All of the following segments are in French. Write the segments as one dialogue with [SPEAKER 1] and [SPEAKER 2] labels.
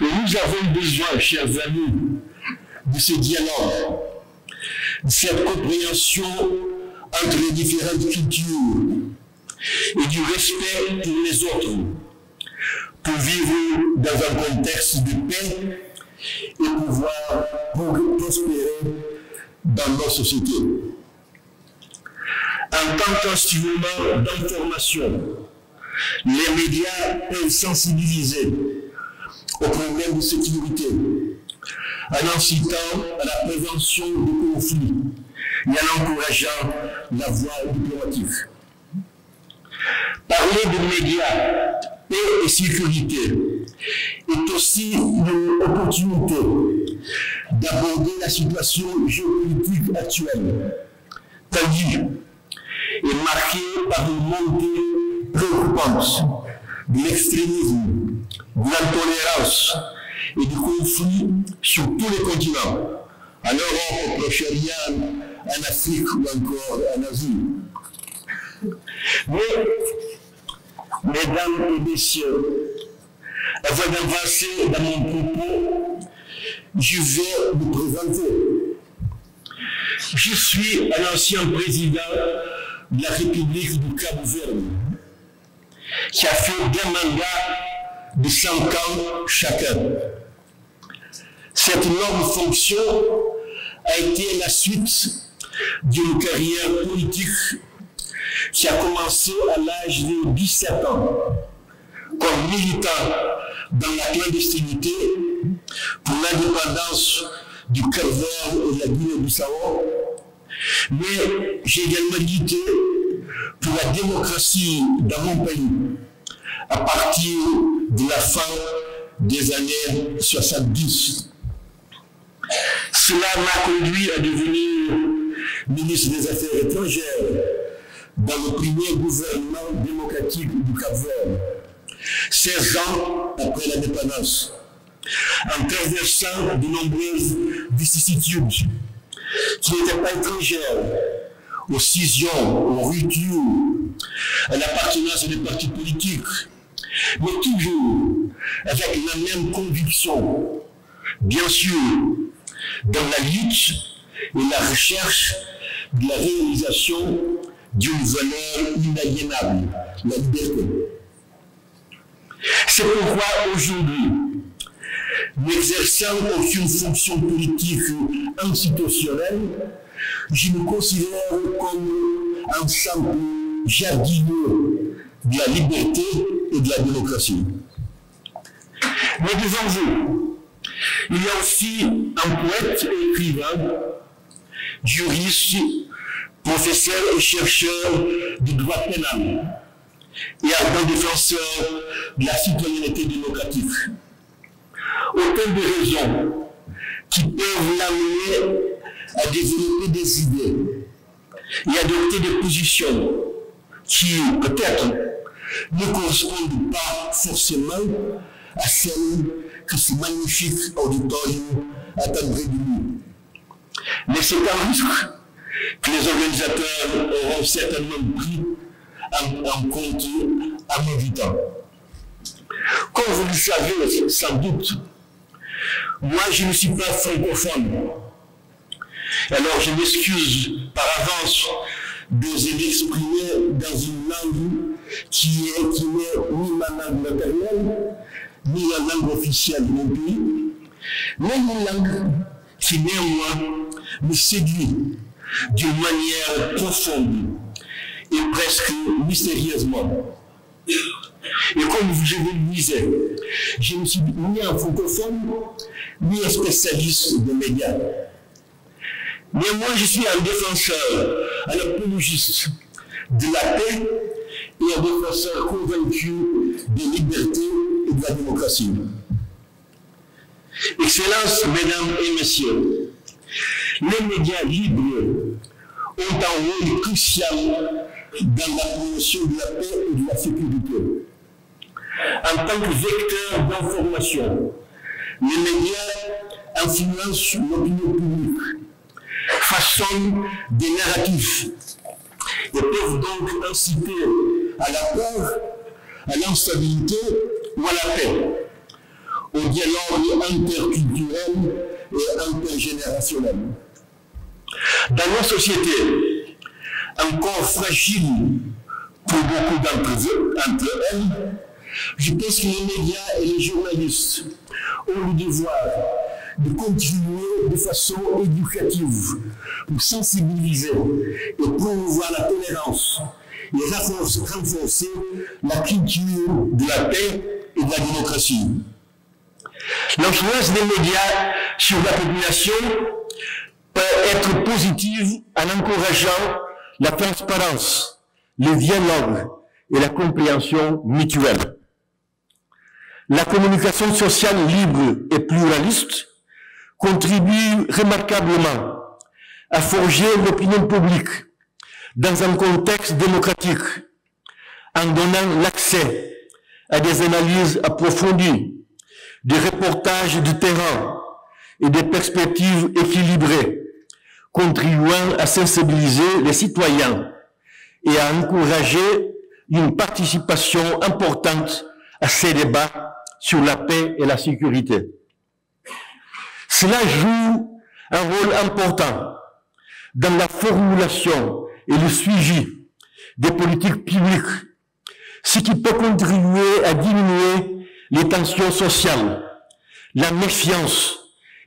[SPEAKER 1] Et nous avons besoin, chers amis, de ce dialogue, de cette compréhension entre les différentes cultures et du respect pour les autres, pour vivre dans un contexte de paix et pouvoir prospérer dans nos sociétés. En tant qu'instrument d'information, les médias peuvent sensibiliser aux problèmes de sécurité, en incitant à la prévention des conflits et en encourageant la voie diplomatique. Parler de médias, paix et sécurité est aussi une opportunité d'aborder la situation géopolitique actuelle, tandis et marquée par une montée préoccupante de l'extrémisme, de l'intolérance et du conflit sur tous les continents, en Europe, au Proche-Orient, en Afrique ou encore en Asie. Mais, mesdames et messieurs, avant d'avancer dans mon propos, je vais me présenter. Je suis un ancien président de la République du Cap-Vert, qui a fait deux mandats de 5 ans chacun. Cette noble fonction a été la suite d'une carrière politique qui a commencé à l'âge de 17 ans, comme militant dans la clandestinité pour l'indépendance du Cap-Vert et de la Guinée-Bissau. Mais j'ai également milité pour la démocratie dans mon pays à partir de la fin des années 70. Cela m'a conduit à devenir ministre des Affaires étrangères dans le premier gouvernement démocratique du Cap-Vert, 16 ans après l'indépendance, en traversant de nombreuses vicissitudes qui n'étaient pas étrangères aux scissions, aux ruptures, à l'appartenance des partis politiques, mais toujours avec la même conviction, bien sûr, dans la lutte et la recherche de la réalisation d'une valeur inaliénable, la liberté. C'est pourquoi aujourd'hui, n'exerçant aucune fonction politique institutionnelle, je me considère comme un simple jardinier de la liberté et de la démocratie. Mais devant vous, il y a aussi un poète et écrivain, juriste, professeur et chercheur du droit pénal et ardent défenseur de la citoyenneté démocratique. Autant de raisons qui peuvent l'amener à développer des idées et adopter des positions qui, peut-être, ne correspondent pas forcément à celles que ce magnifique auditorium attendrait de nous. Mais c'est un risque que les organisateurs auront certainement pris en compte en m'invitant. Comme vous le savez sans doute, moi je ne suis pas francophone. Alors je m'excuse par avance d'oser m'exprimer dans une langue qui n'est ni ma langue maternelle, ni la langue officielle de mon pays, mais une langue qui néanmoins me séduit d'une manière profonde et presque mystérieusement. Et comme je vous le disais, je ne suis ni un francophone, ni un spécialiste des médias. Mais moi, je suis un défenseur, un apologiste de la paix et un défenseur convaincu des libertés et de la démocratie. Excellences, mesdames et messieurs, les médias libres ont un rôle crucial dans la promotion de la paix et de la sécurité. En tant que vecteur d'information, les médias influencent l'opinion publique, façonnent des narratifs et peuvent donc inciter à la peur, à l'instabilité ou à la paix. au dialogue interculturel et intergénérationnel. Dans nos sociétés, encore fragiles pour beaucoup d'entre elles, je pense que les médias et les journalistes ont le devoir de contribuer de façon éducative pour sensibiliser et promouvoir la tolérance et renforcer la culture de la paix et de la démocratie. L'influence des médias sur la population peut être positive en encourageant la transparence, le dialogue et la compréhension mutuelle. La communication sociale libre et pluraliste contribue remarquablement à forger l'opinion publique dans un contexte démocratique, en donnant l'accès à des analyses approfondies, des reportages du terrain et des perspectives équilibrées, contribuant à sensibiliser les citoyens et à encourager une participation importante à ces débats sur la paix et la sécurité. Cela joue un rôle important dans la formulation et le suivi des politiques publiques, ce qui peut contribuer à diminuer les tensions sociales, la méfiance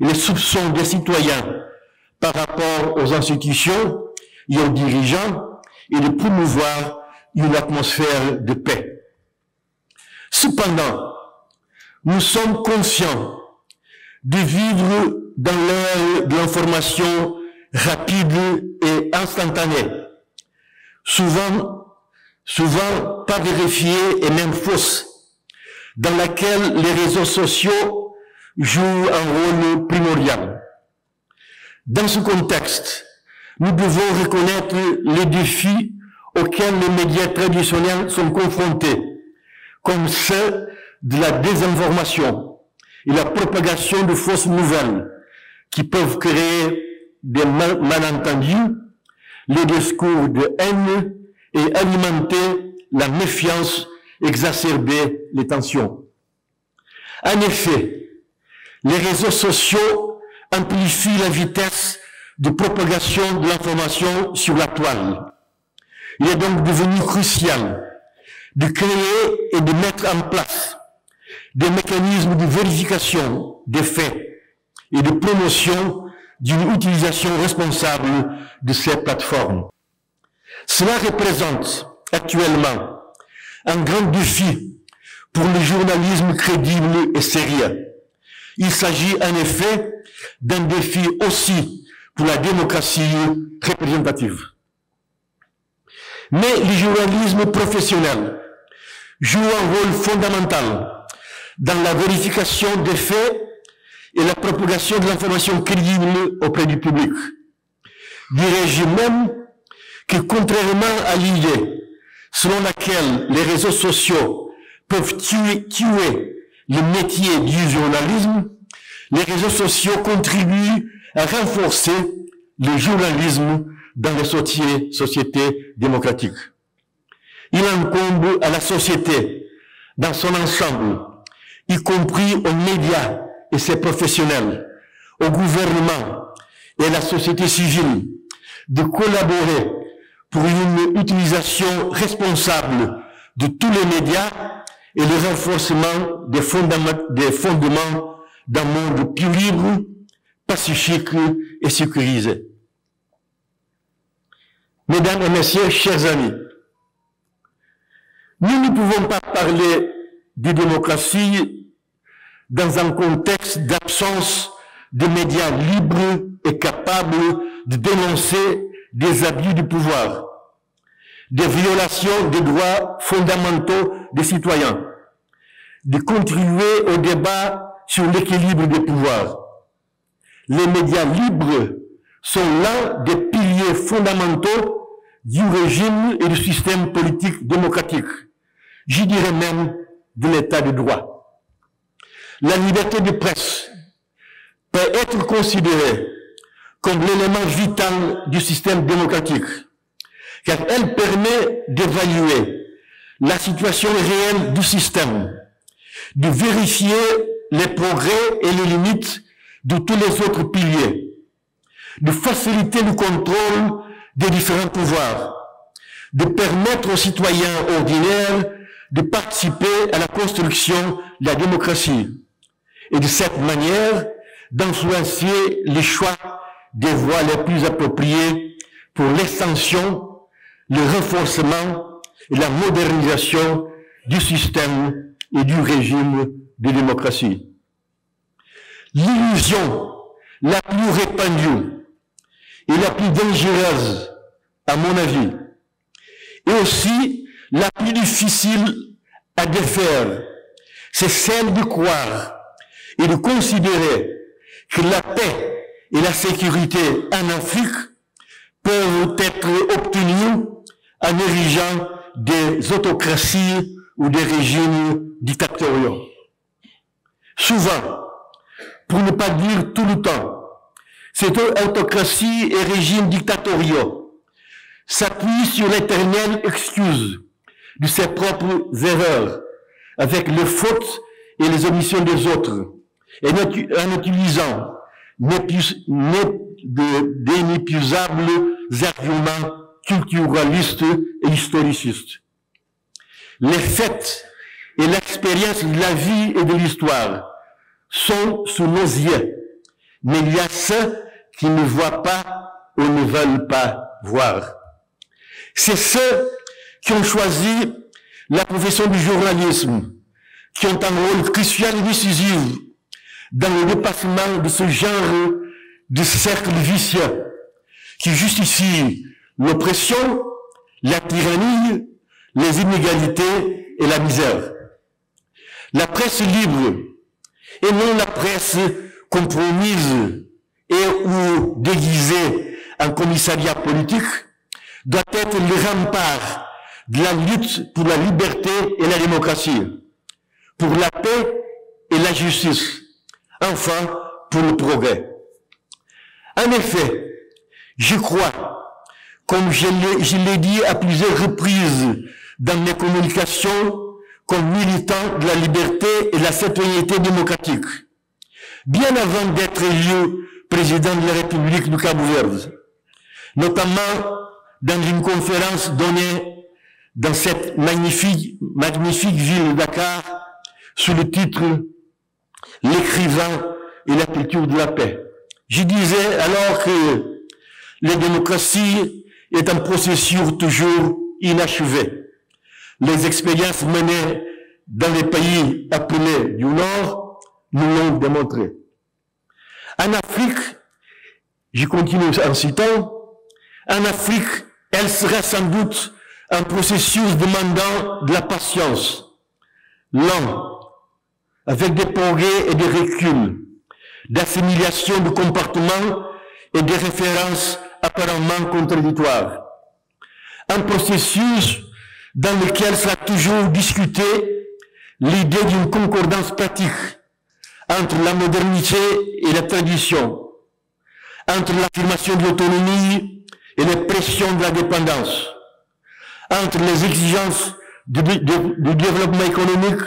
[SPEAKER 1] et les soupçons des citoyens par rapport aux institutions et aux dirigeants et de promouvoir une atmosphère de paix. Cependant, nous sommes conscients de vivre dans l'ère de l'information rapide et instantanée, souvent pas vérifiée et même fausse, dans laquelle les réseaux sociaux jouent un rôle primordial. Dans ce contexte, nous devons reconnaître les défis auxquels les médias traditionnels sont confrontés, comme ceux de la désinformation et la propagation de fausses nouvelles qui peuvent créer des malentendus, les discours de haine et alimenter la méfiance, exacerber les tensions. En effet, les réseaux sociaux amplifient la vitesse de propagation de l'information sur la toile. Il est donc devenu crucial de créer et de mettre en place des mécanismes de vérification des faits et de promotion d'une utilisation responsable de ces plateformes. Cela représente actuellement un grand défi pour le journalisme crédible et sérieux. Il s'agit en effet d'un défi aussi pour la démocratie représentative. Mais le journalisme professionnel joue un rôle fondamental dans la vérification des faits et la propagation de l'information crédible auprès du public. Dirais-je même que contrairement à l'idée selon laquelle les réseaux sociaux peuvent tuer le métier du journalisme, les réseaux sociaux contribuent à renforcer le journalisme dans les sociétés démocratiques. Il incombe à la société, dans son ensemble, y compris aux médias et ses professionnels, au gouvernement et à la société civile, de collaborer pour une utilisation responsable de tous les médias et le renforcement des fondements d'un monde plus libre, pacifique et sécurisé. Mesdames et messieurs, chers amis, nous ne pouvons pas parler de démocratie dans un contexte d'absence de médias libres et capables de dénoncer des abus du pouvoir, des violations des droits fondamentaux des citoyens, de contribuer au débat sur l'équilibre des pouvoirs. Les médias libres sont l'un des piliers fondamentaux du régime et du système politique démocratique, je dirais même de l'état de droit. La liberté de presse peut être considérée comme l'élément vital du système démocratique, car elle permet d'évaluer la situation réelle du système, de vérifier
[SPEAKER 2] les progrès et les limites de tous les autres piliers, de faciliter le contrôle des différents pouvoirs, de permettre aux citoyens ordinaires de participer à la construction de la démocratie et de cette manière d'influencer les choix des voies les plus appropriées pour l'extension, le renforcement et la modernisation du système et du régime de démocratie. L'illusion la plus répandue et la plus dangereuse, à mon avis, et aussi la plus difficile à défaire, c'est celle de croire et de considérer que la paix et la sécurité en Afrique peuvent être obtenues en érigeant des autocraties ou des régimes dictatoriaux. Souvent, pour ne pas dire tout le temps, ces autocraties et régimes dictatoriaux s'appuient sur l'éternelle excuse de ses propres erreurs, avec les fautes et les omissions des autres, et en utilisant d'inépuisables arguments culturalistes et historicistes. Les faits et l'expérience de la vie et de l'histoire sont sous nos yeux, mais il y a ceux qui ne voient pas ou ne veulent pas voir. C'est ceux qui ont choisi la profession du journalisme, qui ont un rôle crucial et décisif dans le dépassement de ce genre de cercle vicieux qui justifie l'oppression, la tyrannie, les inégalités et la misère. La presse libre, et non la presse compromise et ou déguisée en commissariat politique, doit être le rempart de la lutte pour la liberté et la démocratie, pour la paix et la justice, enfin pour le progrès. En effet, je crois, comme je l'ai dit à plusieurs reprises dans mes communications, comme militant de la liberté et de la citoyenneté démocratique, bien avant d'être élu président de la République du Cap-Vert, notamment dans une conférence donnée dans cette magnifique ville de Dakar, sous le titre « L'écrivain et la culture de la paix ». Je disais alors que la démocratie est un processus toujours inachevé. Les expériences menées dans les pays appelés du Nord nous l'ont démontré. En Afrique, je continue en citant, en Afrique, elle sera sans doute un processus demandant de la patience, lent, avec des progrès et des reculs, d'assimilation de comportements et des références apparemment contradictoires. Un processus dans lequel sera toujours discuté l'idée d'une concordance pratique entre la modernité et la tradition, entre l'affirmation de l'autonomie et les pressions de la dépendance, entre les exigences du développement économique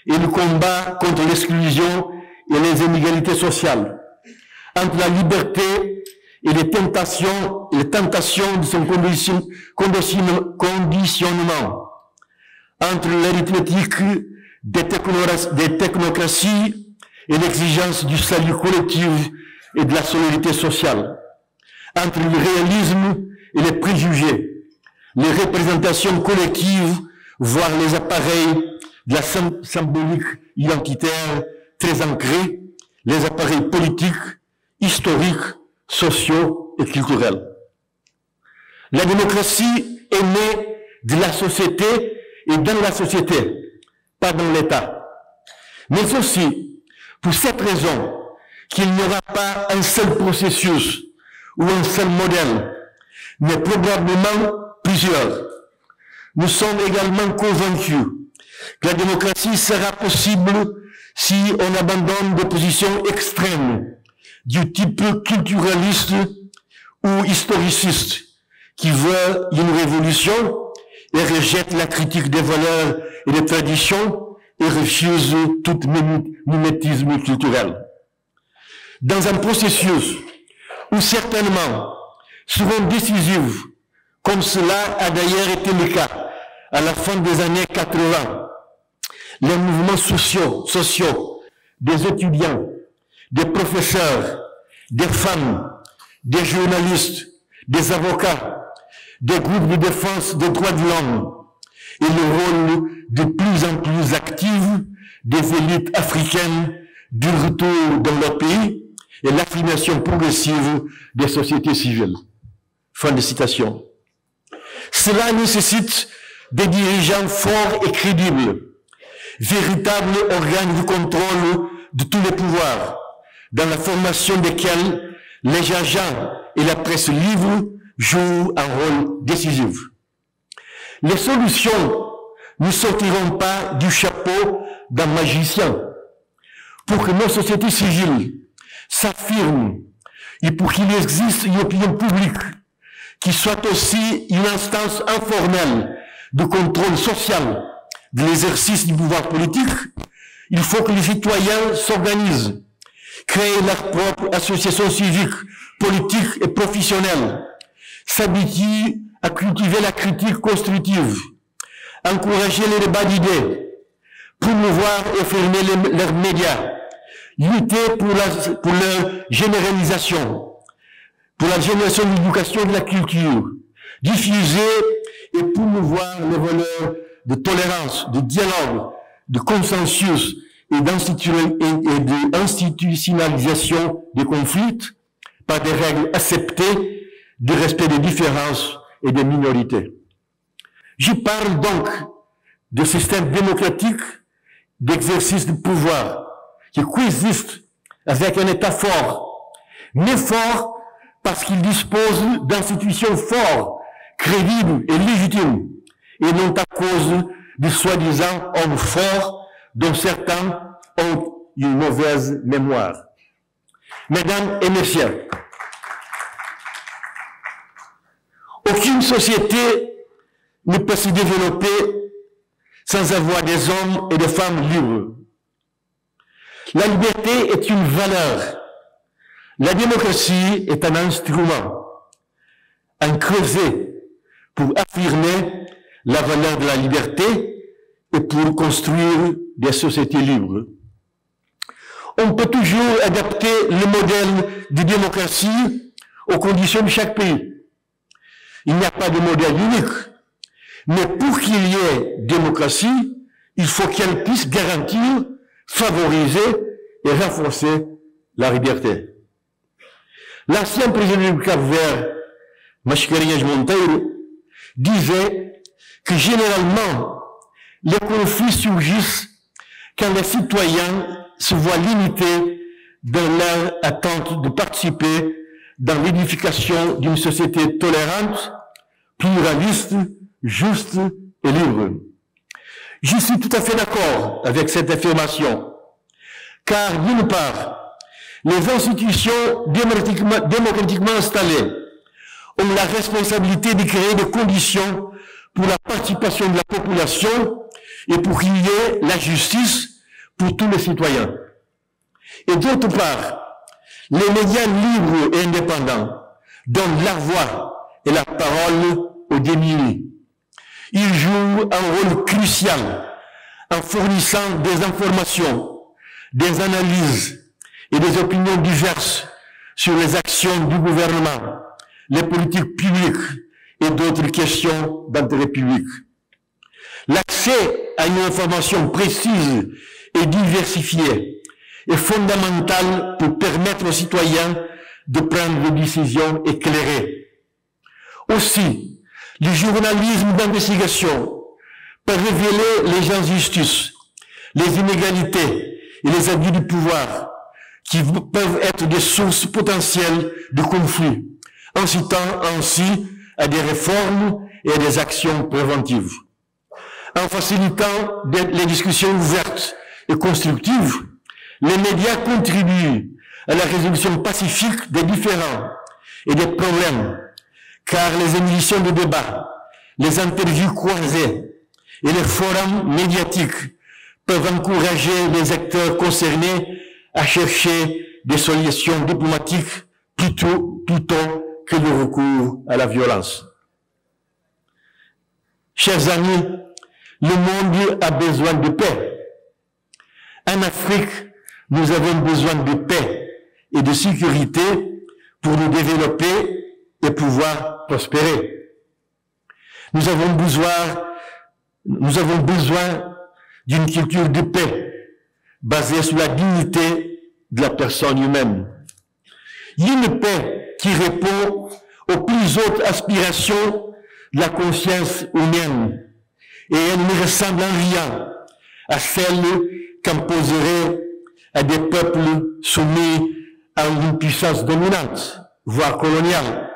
[SPEAKER 2] et le combat contre l'exclusion et les inégalités sociales, entre la liberté et les tentations de son conditionnement, entre l'arithmétique des technocraties et l'exigence du salut collectif et de la solidarité sociale, entre le réalisme et les préjugés, les représentations collectives, voire les appareils de la symbolique identitaire très ancrés, les appareils politiques, historiques, sociaux et culturels. La démocratie est née de la société et dans la société, pas dans l'État. Mais aussi, pour cette raison, qu'il n'y aura pas un seul processus ou un seul modèle, mais probablement plusieurs. Nous sommes également convaincus que la démocratie sera possible si on abandonne des positions extrêmes du type culturaliste ou historiciste qui veut une révolution et rejette la critique des valeurs et des traditions et refuse tout mimétisme culturel. Dans un processus où certainement seront décisifs, comme cela a d'ailleurs été le cas à la fin des années 80, les mouvements sociaux, des étudiants, des professeurs, des femmes, des journalistes, des avocats, des groupes de défense des droits de l'homme, et le rôle de plus en plus actif des élites africaines du retour dans leur pays et l'affirmation progressive des sociétés civiles. Fin de citation. Cela nécessite des dirigeants forts et crédibles, véritables organes de contrôle de tous les pouvoirs, dans la formation desquels les agents et la presse libre jouent un rôle décisif. Les solutions ne sortiront pas du chapeau d'un magicien. Pour que nos sociétés civiles s'affirment et pour qu'il existe une opinion publique qui soit aussi une instance informelle de contrôle social de l'exercice du pouvoir politique, il faut que les citoyens s'organisent, créent leur propre association civique, politique et professionnelle, s'habituent à cultiver la critique constructive, encourager les débats d'idées, promouvoir et fermer leurs médias, lutter pour leur généralisation, pour la génération de l'éducation et de la culture, diffuser et promouvoir les valeurs de tolérance, de dialogue, de consensus et d'institutionnalisation des conflits par des règles acceptées de respect des différences et des minorités. Je parle donc de système démocratique d'exercice de pouvoir qui coexiste avec un État fort, mais fort parce qu'il dispose d'institutions fortes, crédibles et légitimes, et non à cause de soi-disant hommes forts dont certains ont une mauvaise mémoire. Mesdames et messieurs, aucune société ne peut se développer sans avoir des hommes et des femmes libres. La liberté est une valeur. La démocratie est un instrument, un creuset pour affirmer la valeur de la liberté et pour construire des sociétés libres. On peut toujours adapter le modèle de démocratie aux conditions de chaque pays. Il n'y a pas de modèle unique. Mais pour qu'il y ait démocratie, il faut qu'elle puisse garantir, favoriser et renforcer la liberté. L'ancien président du Cap-Vert, Mascarenhas Monteiro, disait que généralement, les conflits surgissent quand les citoyens se voient limités dans leur attente de participer dans l'édification d'une société tolérante, pluraliste, juste et libre. Je suis tout à fait d'accord avec cette affirmation, car d'une part, les institutions démocratiquement installées ont la responsabilité de créer des conditions pour la participation de la population et pour qu'il y ait la justice pour tous les citoyens. Et d'autre part, les médias libres et indépendants donnent la voix et la parole aux démunis. Ils jouent un rôle crucial en fournissant des informations, des analyses et des opinions diverses sur les actions du gouvernement, les politiques publiques et d'autres questions d'intérêt public. L'accès à une information précise et diversifiée est fondamental pour permettre aux citoyens de prendre des décisions éclairées. Aussi, le journalisme d'investigation peut révéler les injustices, les inégalités et les abus du pouvoir qui peuvent être des sources potentielles de conflits, incitant ainsi à des réformes et à des actions préventives. En facilitant les discussions ouvertes et constructives, les médias contribuent à la résolution pacifique des différends et des problèmes, car les émissions de débat, les interviews croisées et les forums médiatiques peuvent encourager les acteurs concernés à chercher des solutions diplomatiques plutôt que le recours à la violence. Chers amis, le monde a besoin de paix. En Afrique, nous avons besoin de paix et de sécurité pour nous développer et pouvoir prospérer. Nous avons besoin d'une culture de paix basée sur la dignité de la personne humaine. Une paix qui répond aux plus hautes aspirations de la conscience humaine, et elle ne ressemble en rien à celle qu'imposerait à des peuples soumis à une puissance dominante, voire coloniale,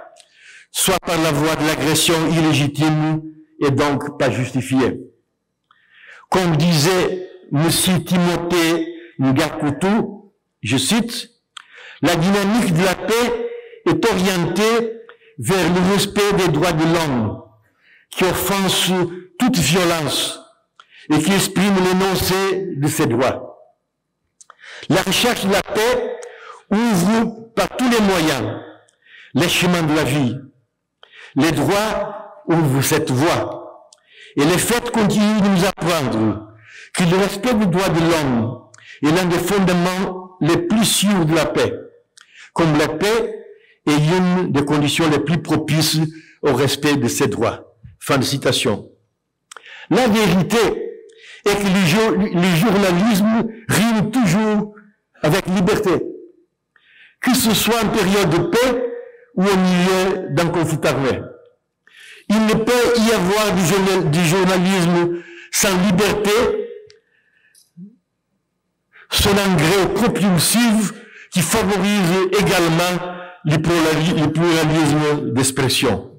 [SPEAKER 2] soit par la voie de l'agression illégitime et donc pas justifiée. Comme disait M. Timothée Ngakutu, je cite, « La dynamique de la paix est orientée vers le respect des droits de l'homme, qui offense toute violence et qui exprime l'énoncé de ces droits. La recherche de la paix ouvre par tous les moyens les chemins de la vie. Les droits ouvrent cette voie. Et les faits continuent de nous apprendre que le respect des droits de l'homme est l'un des fondements les plus sûrs de la paix, comme la paix est une des conditions les plus propices au respect de ces droits. » Fin de citation. La vérité est que le journalisme rime toujours avec liberté, que ce soit en période de paix ou au milieu d'un conflit armé. Il ne peut y avoir du journalisme sans liberté, son engrais propulsif qui favorise également le pluralisme d'expression.